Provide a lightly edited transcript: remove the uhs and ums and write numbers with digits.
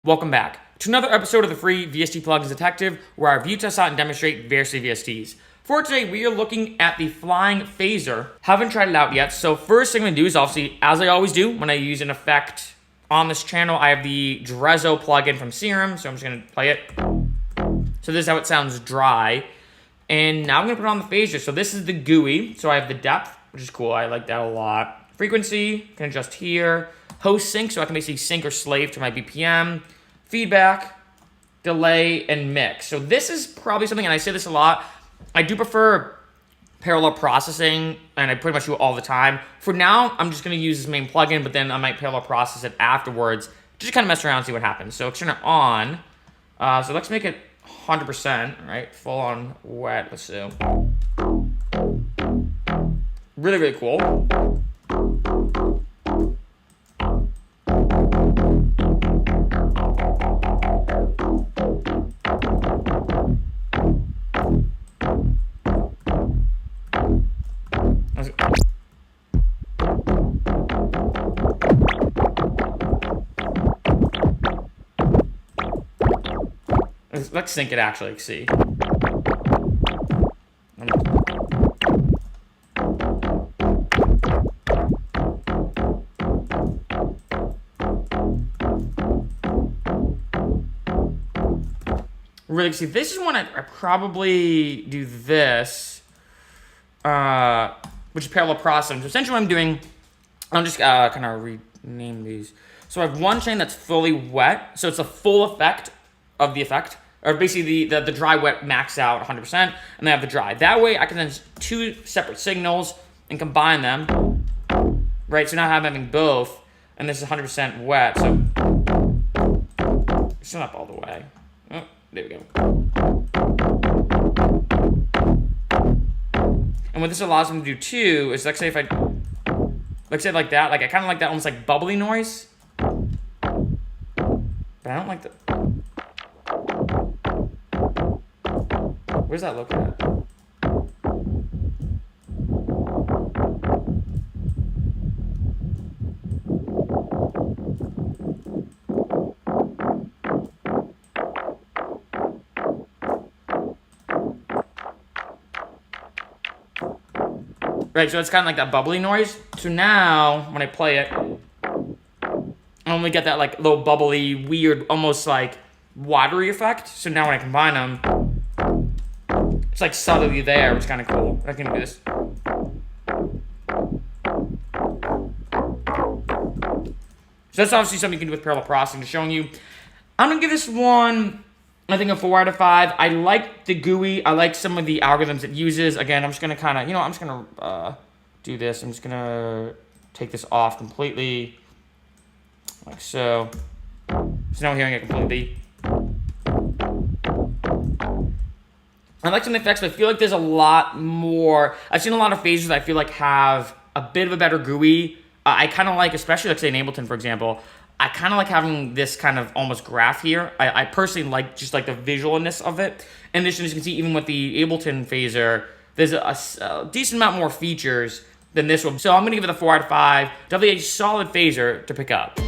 Welcome back to another episode of the free VST Plugins Detective, where I review, test out, and demonstrate various VSTs. For today, we are looking at the FlyingPhaser. Haven't tried it out yet, so first thing I'm going to do is obviously, as I always do when I use an effect on this channel, I have the Drezzo plugin from Serum, so I'm just going to play it. So this is how it sounds dry. And now I'm going to put it on the phaser. So this is the GUI, so I have the depth, which is cool, I like that a lot. Frequency, can adjust here. Host sync, so I can basically sync or slave to my BPM. Feedback, delay, and mix. So this is probably something, and I say this a lot, I do prefer parallel processing, and I pretty much do it all the time. For now, I'm just going to use this main plugin, but then I might parallel process it afterwards, just kind of mess around and see what happens. So let's turn it on. So let's make it 100%, right? Full on wet, let's see. Really, really cool. Let's sync it actually, see. Really, see, this is when I probably do this, which is parallel processing. So essentially what I'm doing, I'll just kind of rename these. So I have one chain that's fully wet, so it's a full effect of the effect, or basically the dry wet max out 100%, and then I have the dry. That way I can then two separate signals and combine them, right? So now I'm having both, and this is 100% wet, so it's not all the way. Oh, there we go. And what this allows me to do too is, like, say if I, like, say like that, like I kind of like that almost like bubbly noise, but I don't like the. Where's that look at? Right, so it's kind of like that bubbly noise. So now, when I play it, I only get that like little bubbly, weird, almost like watery effect. So now when I combine them, it's like subtly there, which is kind of cool. I can do this. So that's obviously something you can do with parallel processing. Just showing you. I'm gonna give this one, I think, a 4 out of 5. I like the GUI. I like some of the algorithms it uses. Again, I'm just gonna kind of, I'm just gonna do this. I'm just gonna take this off completely, like so. So now we're hearing it completely. I like some effects, but I feel like there's a lot more. I've seen a lot of phasers that I feel like have a bit of a better GUI. I kind of like, especially like say in Ableton, for example, I kind of like having this kind of almost graph here. I personally like just like the visualness of it. In addition, as you can see, even with the Ableton phaser, there's a decent amount more features than this one. So I'm going to give it a 4 out of 5. Definitely a solid phaser to pick up.